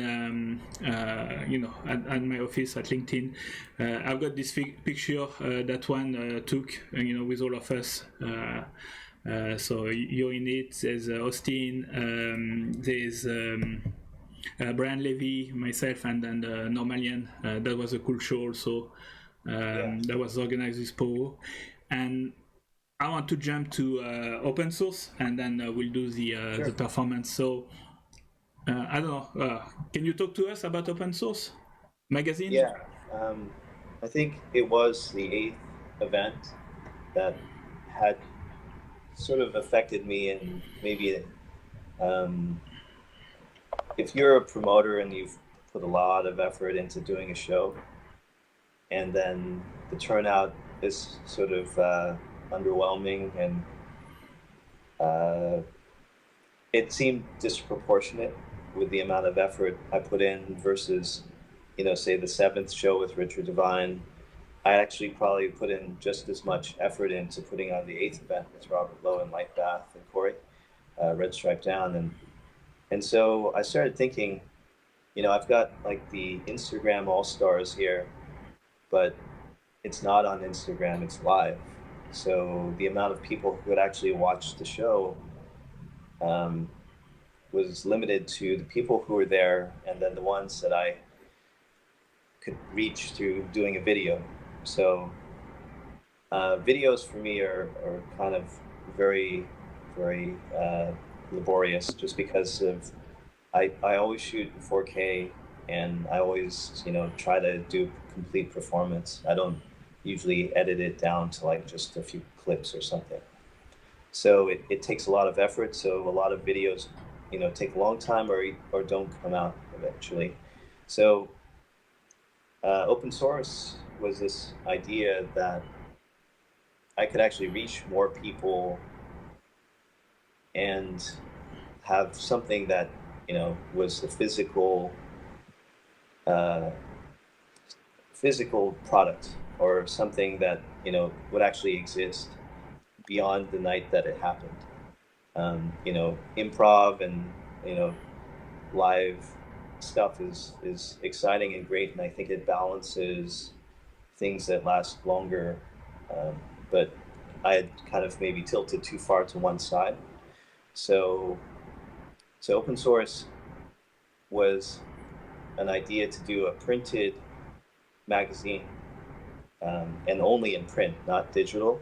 at my office at LinkedIn. I've got this picture that one took with all of us. So you're in it. There's Austin, there's Brian Levy, myself, and then Normalian. That was a cool show also. That was organized with Powo. And I want to jump to open source, and then we'll do the performance. So I don't know. Can you talk to us about open source magazine? Yeah, I think it was the 8th event that had sort of affected me, and maybe if you're a promoter and you've put a lot of effort into doing a show, and then the turnout is sort of underwhelming, and it seemed disproportionate with the amount of effort I put in versus, say the 7th show with Richard Devine. I actually probably put in just as much effort into putting on the 8th event with Robert Lowe and Lightbath and Corey, Red Stripe Down. And so I started thinking, I've got like the Instagram All-Stars here, but it's not on Instagram, it's live. So the amount of people who would actually watch the show was limited to the people who were there, and then the ones that I could reach through doing a video. So videos for me are kind of very, very laborious, just because of I always shoot 4K, and I always, you know, try to do complete performance. I don't usually edit it down to like just a few clips or something. So it takes a lot of effort. So a lot of videos, you know, take a long time or don't come out eventually. So open source was this idea that I could actually reach more people and have something that, you know, was a physical product, or something that, you know, would actually exist beyond the night that it happened. You know, improv and, you know, live stuff is exciting and great, and I think it balances things that last longer. But I had kind of maybe tilted too far to one side. So open source was an idea to do a printed magazine, and only in print, not digital.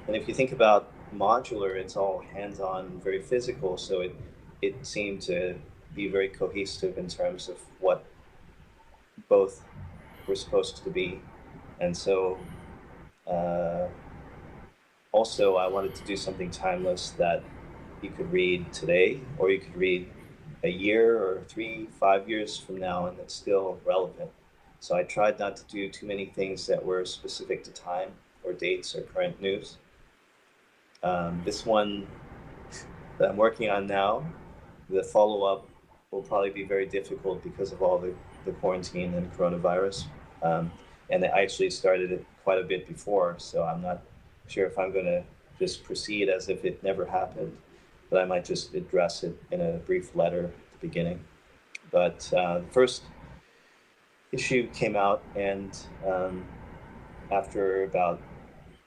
And if you think about modular, it's all hands-on, very physical, so it seemed to be very cohesive in terms of what both were supposed to be. And so also I wanted to do something timeless that you could read today, or you could read a year or 3-5 years from now, and it's still relevant. So I tried not to do too many things that were specific to time or dates or current news. This one that I'm working on now, the follow-up will probably be very difficult because of all the quarantine and coronavirus. And I actually started it quite a bit before, so I'm not sure if I'm going to just proceed as if it never happened, but I might just address it in a brief letter at the beginning. But the first issue came out, and after about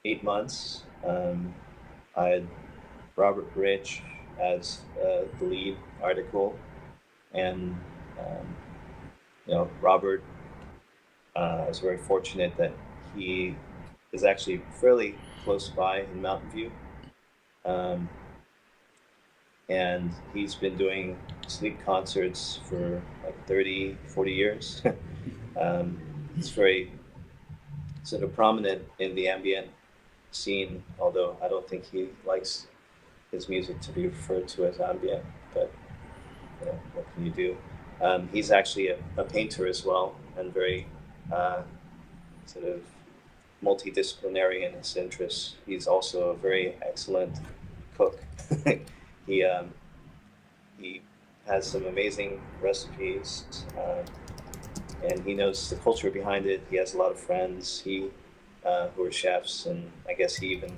8 months, I had Robert Rich as the lead article, and you know, Robert, I was very fortunate that he is actually fairly close by in Mountain View, and he's been doing sleep concerts for like 30-40 years. He's very sort of prominent in the ambient scene, although I don't think he likes his music to be referred to as ambient, but you know, what can you do? He's actually a painter as well, and very sort of multidisciplinary in his interests. He's also a very excellent cook. He has some amazing recipes, and he knows the culture behind it. He has a lot of friends who are chefs, and I guess he even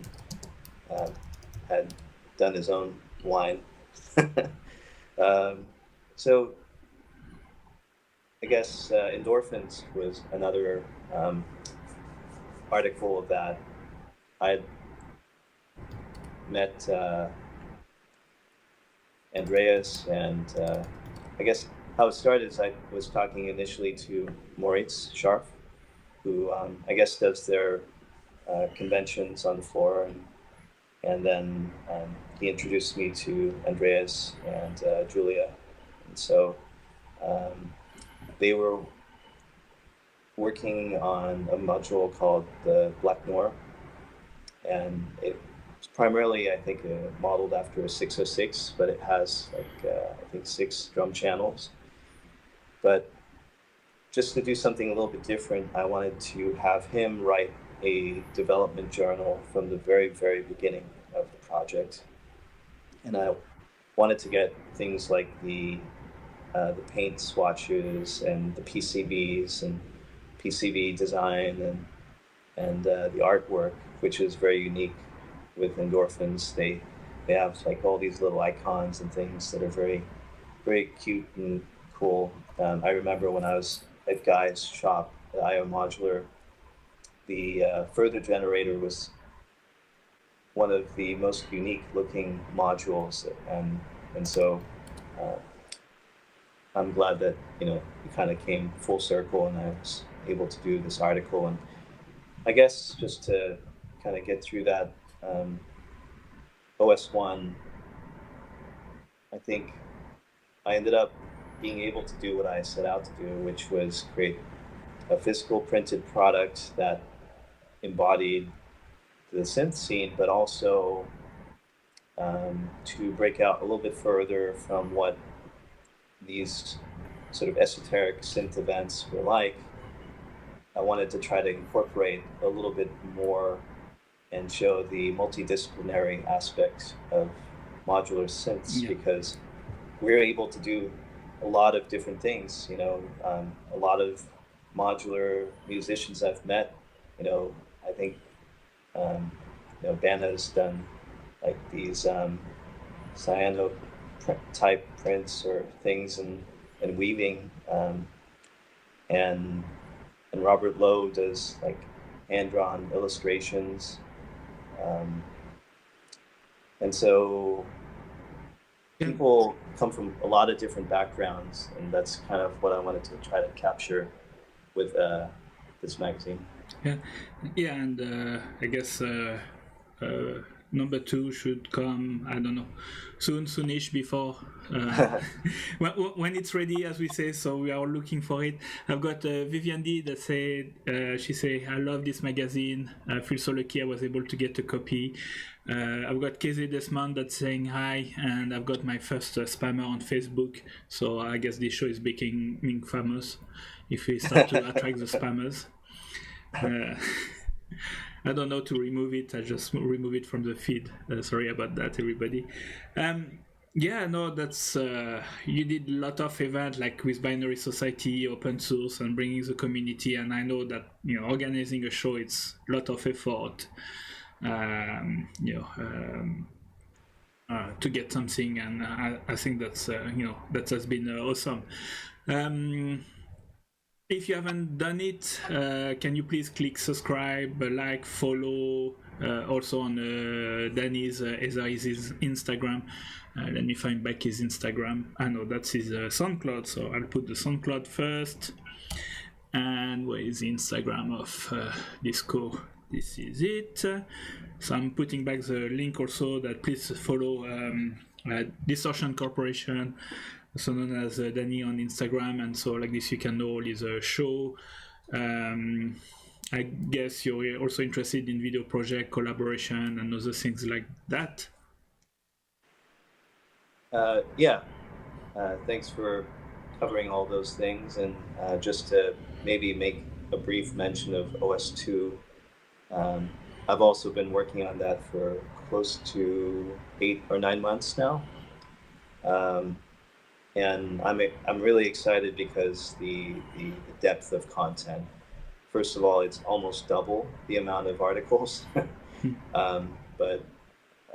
had done his own wine. So I guess Endorphins was another article that I had met Andreas, and I guess how it started is I was talking initially to Moritz Scharf, who I guess does their conventions on the floor, and then he introduced me to Andreas and Julia, and so they were working on a module called the Black Noir, and it's primarily, I think, modeled after a 606, but it has like I think 6 drum channels. But just to do something a little bit different, I wanted to have him write a development journal from the very, very beginning of the project, and I wanted to get things like the paint swatches and the PCBs and PCB design and the artwork, which is very unique with Endorphins. They have like all these little icons and things that are very, very cute and cool. I remember when I was at Guy's shop at IO Modular, the further generator was one of the most unique looking modules, and And so I'm glad that, it kind of came full circle and I was able to do this article. And I guess just to kind of get through that, OS1, I think I ended up being able to do what I set out to do, which was create a physical printed product that embodied the synth scene, but also to break out a little bit further from what these sort of esoteric synth events were like. I wanted to try to incorporate a little bit more and show the multidisciplinary aspect of modular synths, because we're able to do a lot of different things. A lot of modular musicians I've met, I think Banna's done like these cyano type prints or things and weaving, and Robert Lowe does like hand-drawn illustrations, and so people come from a lot of different backgrounds, and that's kind of what I wanted to try to capture with this magazine. Yeah, and I guess number 2 should come, I don't know, soonish before when it's ready, as we say. So we are looking for it. I've got Vivian D that said, she say, I love this magazine. I feel so lucky I was able to get a copy. I've got KZ Desmond that's saying hi, and I've got my first spammer on Facebook. So I guess this show is becoming famous if we start to attract the spammers. I don't know to remove it. I just remove it from the feed. Sorry about that, everybody. That's you did a lot of events like with Binary Society, open source, and bringing the community. And I know that organizing a show, it's a lot of effort. To get something, and I think that's that has been awesome. If you haven't done it, can you please click subscribe, like, follow, also on Danny's his Instagram. Let me find back his Instagram. I know that's his SoundCloud, so I'll put the SoundCloud first. And where is the Instagram of Disco? This is it. So I'm putting back the link also, that please follow Distortion Corporation, also known as Danny on Instagram, and so like this you can know all his show. I guess you're also interested in video project collaboration and other things like that. Thanks for covering all those things, and just to maybe make a brief mention of OS2. I've also been working on that for close to 8 or 9 months now. And I'm really excited because the depth of content. First of all, it's almost double the amount of articles, but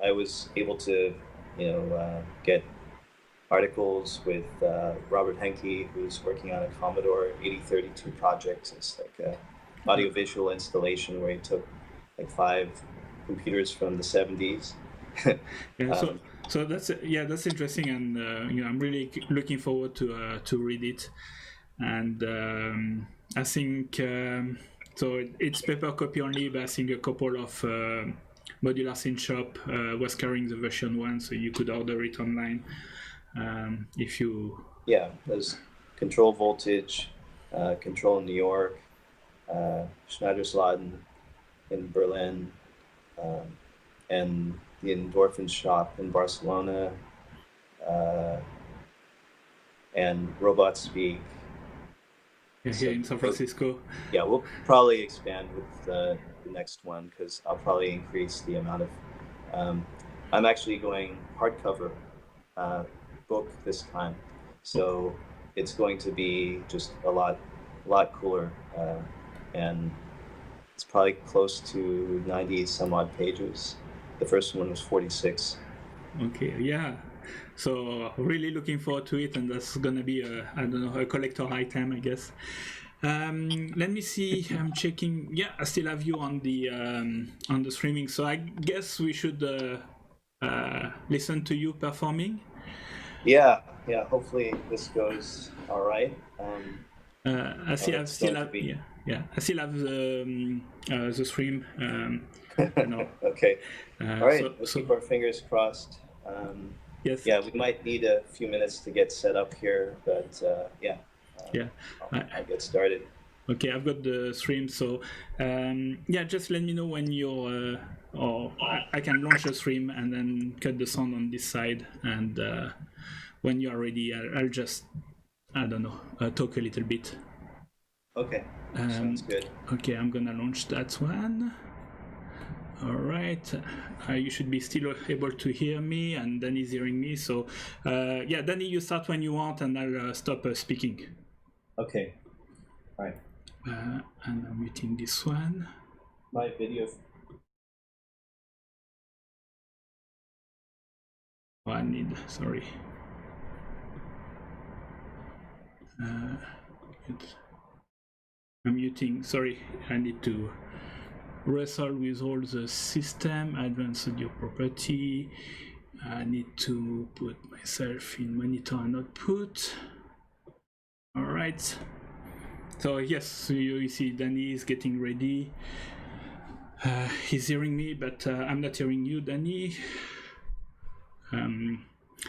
I was able to, get articles with Robert Henke, who's working on a Commodore 8032 project. It's like a audiovisual installation where he took like 5 computers from the 70s. So that's interesting, and I'm really looking forward to read it. And I think so it's paper copy only, but I think a couple of Modular Synth Shop was carrying the version 1, so you could order it online if you. Yeah, there's Control Voltage, Control in New York, Schneidersladen in Berlin, and the Endorphin Shop in Barcelona, and Robot Speak here in San Francisco. Yeah, we'll probably expand with the next one, because I'll probably increase the amount of. I'm actually going hardcover book this time, so it's going to be just a lot cooler, and it's probably close to 90 some odd pages. The first one was 46. Okay, yeah. So really looking forward to it, and that's gonna be a collector item, I guess. Let me see. I'm checking. Yeah, I still have you on the streaming, so I guess we should listen to you performing. Yeah. Hopefully this goes all right. I still have the stream. Okay. All right. So, Let's keep our fingers crossed. Yes. Yeah, we might need a few minutes to get set up here, but I'll get started. Okay, I've got the stream, so just let me know when you're, or I can launch the stream and then cut the sound on this side, and when you are ready, I'll just, I don't know, talk a little bit. Okay, sounds good. Okay, I'm gonna launch that one. All right, you should be still able to hear me, and Danny's hearing me. So, Danny, you start when you want, and I'll stop speaking. Okay. All right. And I'm muting this one. My video. Sorry. I'm muting. Sorry, I need to wrestle with all the system, advanced audio property. I need to put myself in monitor and output. All right. So yes, so you see Danny is getting ready. He's hearing me, but I'm not hearing you, Danny.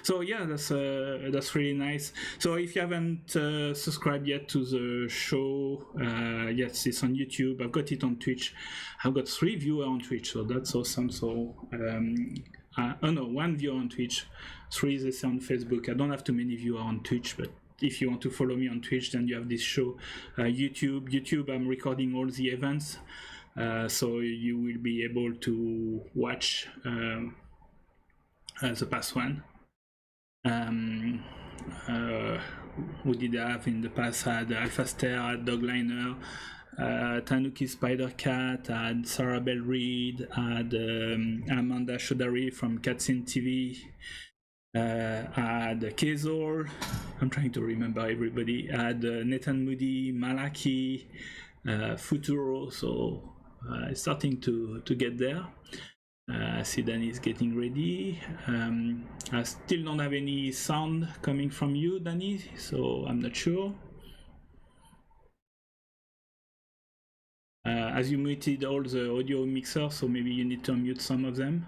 So yeah, that's really nice. So if you haven't subscribed yet to the show, yes, it's on YouTube. I've got it on Twitch. I've got 3 viewers on Twitch, so that's awesome. So no, 1 viewer on Twitch, 3 they say on Facebook. I don't have too many viewers on Twitch, but if you want to follow me on Twitch, then you have this show. YouTube, I'm recording all the events, so you will be able to watch the past one. Who did I have in the past? I had Alphaster, I had Dogliner, Tanuki Spider Cat, I had Sarah Bell Reid, I had Amanda Shodari from Cutscene TV, I had Kezor, I'm trying to remember everybody, I had Nathan Moody, Malaki, Phuturo, so it's starting to get there. I see Danny is getting ready. I still don't have any sound coming from you, Danny, so I'm not sure. As you muted all the audio mixers, so maybe you need to unmute some of them.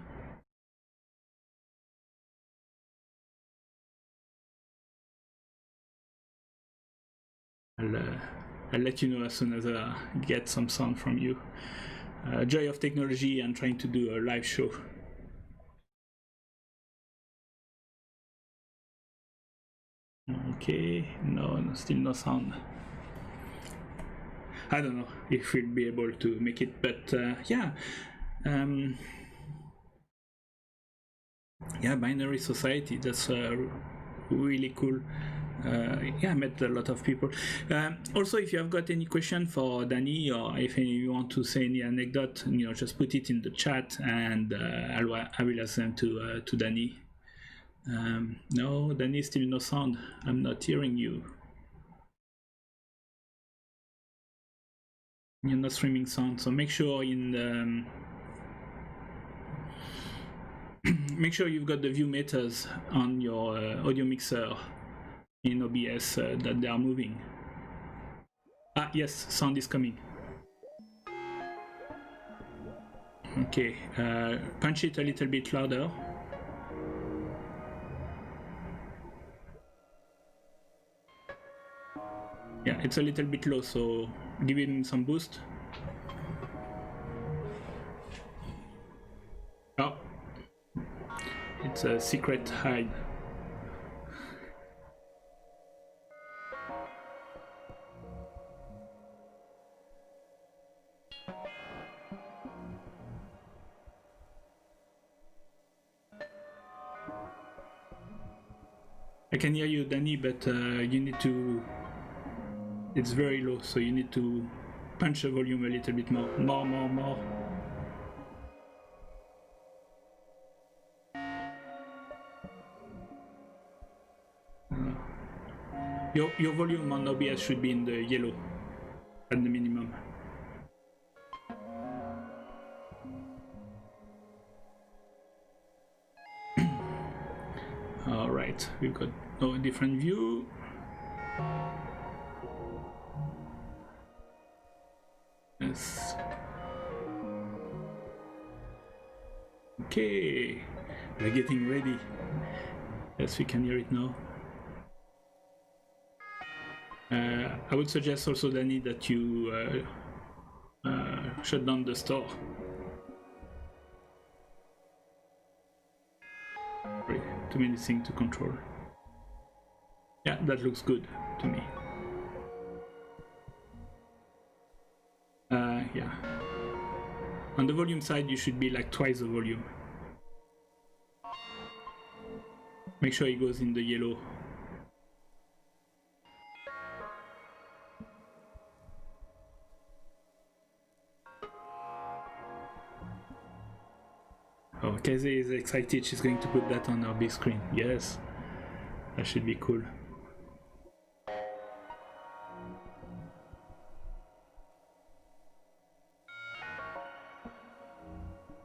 I'll let you know as soon as I get some sound from you. Joy of technology and trying to do a live show. Okay, no, still no sound. I don't know if we'll be able to make it, but Binary Society, that's really cool. I met a lot of people. Also, if you have got any question for Danny, or if you want to say any anecdote, just put it in the chat, and I will ask them to Danny. No, Danny, still no sound. I'm not hearing you. You're not streaming sound, so make sure make sure you've got the view meters on your audio mixer in OBS that they are moving. Yes, sound is coming. Okay, punch it a little bit louder. Yeah, it's a little bit low, so give him some boost. Oh, it's a secret hide. I can hear you, Danny, but you need to... It's very low, so you need to punch the volume a little bit more. More. Your volume on OBS should be in the yellow, at the minimum. All right, we've got a different view. Yes. Okay, we're getting ready. Yes, we can hear it now. I would suggest also, Danny, that you shut down the store. Sorry, too many things to control. Yeah, that looks good to me. Yeah. On the volume side, you should be like twice the volume. Make sure it goes in the yellow. Oh, Kaze is excited. She's going to put that on our big screen. Yes, that should be cool.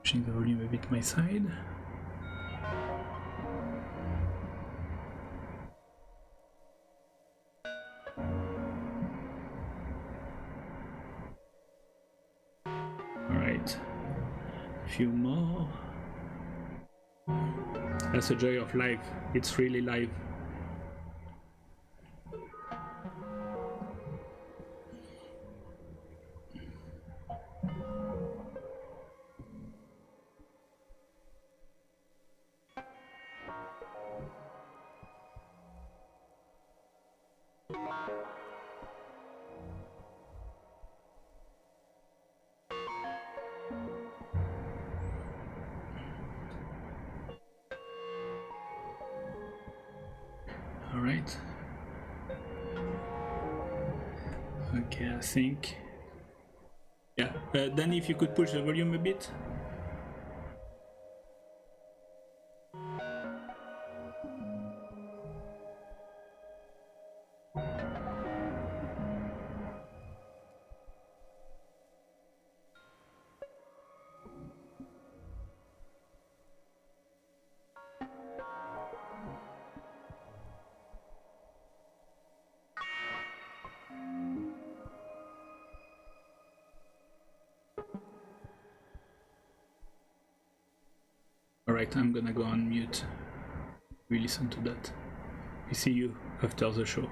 Pushing the volume a bit my side. Alright, a few more. That's the joy of live, it's really live. Alright. Okay, I think. Yeah, Danny, if you could push the volume a bit. Alright, I'm gonna go on mute. We listen to that. We see you after the show.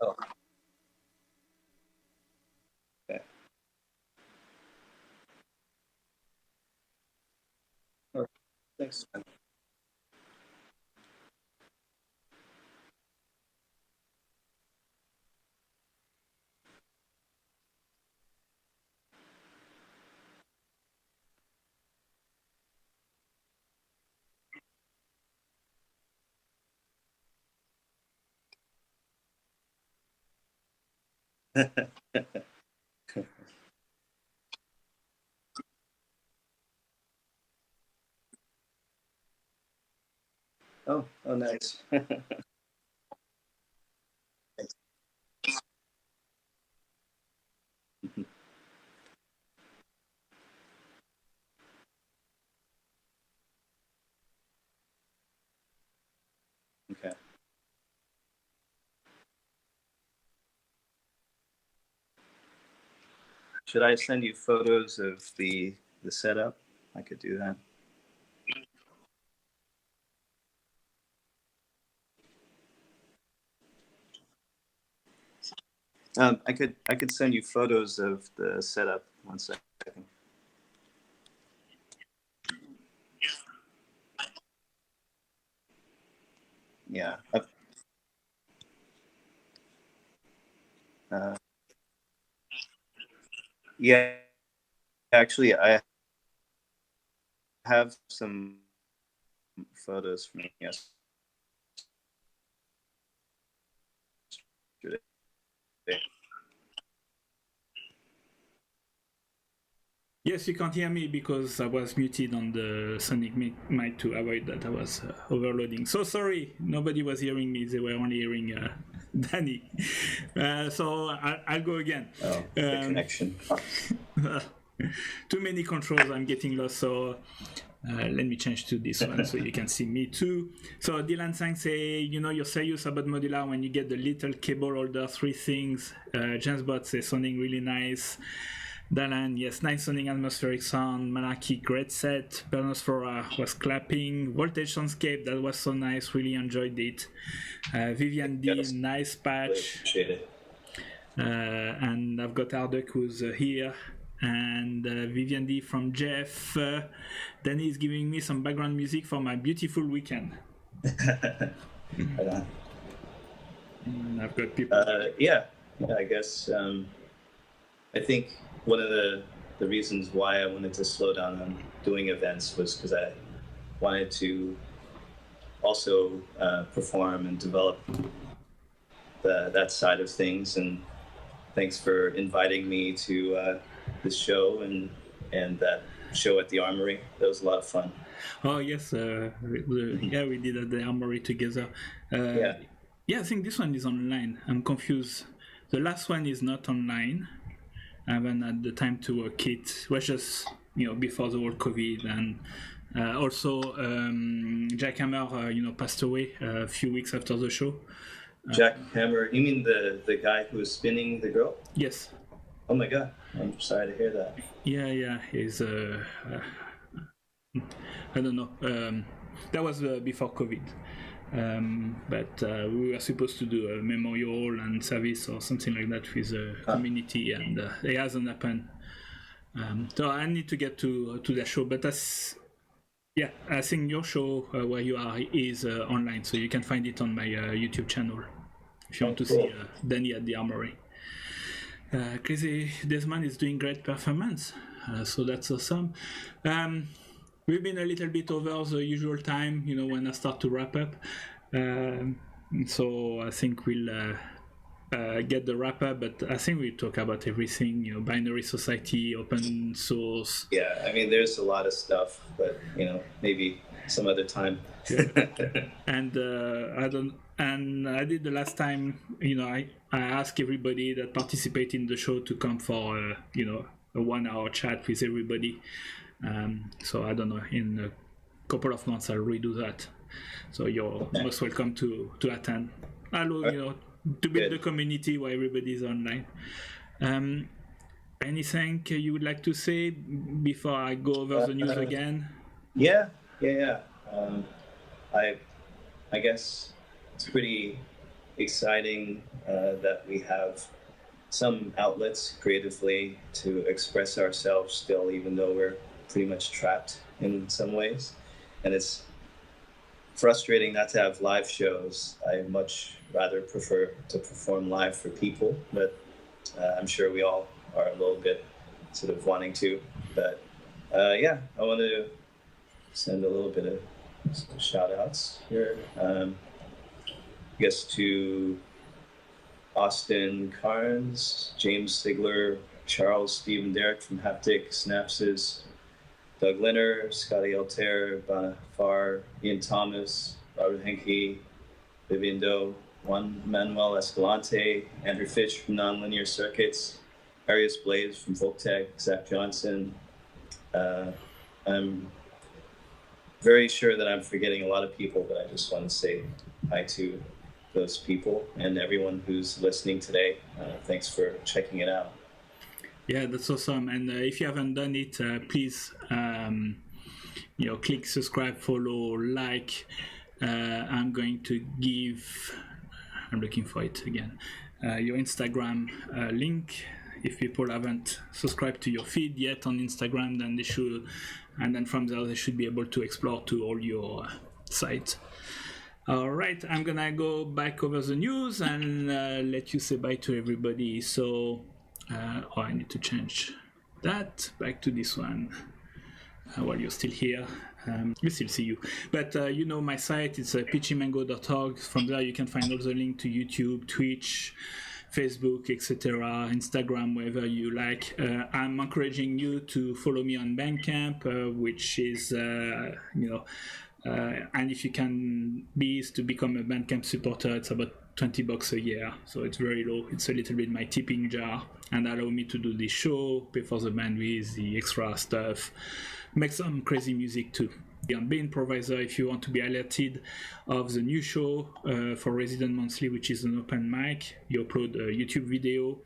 Oh. Okay. Oh, thanks. Oh, nice. Thanks. Okay. Should I send you photos of the setup? I could do that. I could send you photos of the setup. 1 second. Yeah. Yeah. Actually, I have some photos from yesterday. Yes, you can't hear me because I was muted on the Sonic mic to avoid that I was overloading. So sorry, nobody was hearing me. They were only hearing Danny. So I'll go again. Oh, the connection. Too many controls, I'm getting lost. So let me change to this one so you can see me too. So Dylan Sang say, you're serious about modular when you get the little cable holder, 3 things. James Bott say, sounding really nice. Dalan, yes, nice sounding atmospheric sound. Monarchy, great set. Peronosphora was clapping. Voltage Soundscape, that was so nice. Really enjoyed it. Vivian D, nice patch. Appreciate it. And I've got Ardek who's here. And Vivian D from Jeff. Danny is giving me some background music for my beautiful weekend. Right on. And I've got people. Yeah, I guess I think one of the reasons why I wanted to slow down on doing events was because I wanted to also perform and develop that side of things. And thanks for inviting me to this show and that show at the Armory. That was a lot of fun. Oh yes, we did at the Armory together. Yeah, I think this one is online. I'm confused. The last one is not online. I haven't had the time to work it. It was just before the whole COVID, and also Jack Hammer passed away a few weeks after the show. Jack Hammer, you mean the guy who was spinning the girl? Yes. Oh my god, I'm sorry to hear that. Yeah, he's I don't know. That was before COVID. But we were supposed to do a memorial and service or something like that with the community, and it hasn't happened. So I need to get to the show, but I think your show where you are is online, so you can find it on my YouTube channel if you want to see Danny at the Armory. Crazy Desmond is doing great performance, so that's awesome. We've been a little bit over the usual time, when I start to wrap up. So I think we'll get the wrap up, but I think we talk about everything, binary society, open source. Yeah, I mean, there's a lot of stuff, but, maybe some other time. And I did the last time, I asked everybody that participate in the show to come for, a 1-hour chat with everybody. So I don't know, in a couple of months I'll redo that. So you're most welcome to attend. Hello, to build the community where everybody's online. Anything you would like to say before I go over the news again? Yeah. I guess it's pretty exciting that we have some outlets creatively to express ourselves still, even though we're pretty much trapped in some ways. And it's frustrating not to have live shows. I much rather prefer to perform live for people, but I'm sure we all are a little bit sort of wanting to. But yeah, I want to send a little bit of shout outs here. I guess to Austin Carnes, James Sigler, Charles Stephen Derrick from Haptic Synapses, Doug Linner, Scotty Altair, Bonar, Ian Thomas, Robert Henke, Vivian Doe, Juan Manuel Escalante, Andrew Fish from Nonlinear Circuits, Arius Blaze from Voltec, Zach Johnson. I'm very sure that I'm forgetting a lot of people, but I just want to say hi to those people and everyone who's listening today. Thanks for checking it out. Yeah, that's awesome. And if you haven't done it, please, click subscribe, follow, like. I'm going to give, I'm looking for it again, your Instagram link. If people haven't subscribed to your feed yet on Instagram, then they should, and then from there they should be able to explore to all your sites. All right, I'm gonna go back over the news and let you say bye to everybody. So, I need to change that back to this one while you're still here. We still see you. But my site is pitchymango.org. From there you can find all the links to YouTube, Twitch, Facebook, etc., Instagram, wherever you like. I'm encouraging you to follow me on Bandcamp, which is, and if you can to become a Bandcamp supporter, it's about $20 a year, so it's very low. It's a little bit my tipping jar, and allow me to do this show, pay for the bandwidth, the extra stuff, make some crazy music too. On Be Improviser, if you want to be alerted of the new show for Resident Monthly, which is an open mic, you upload a YouTube video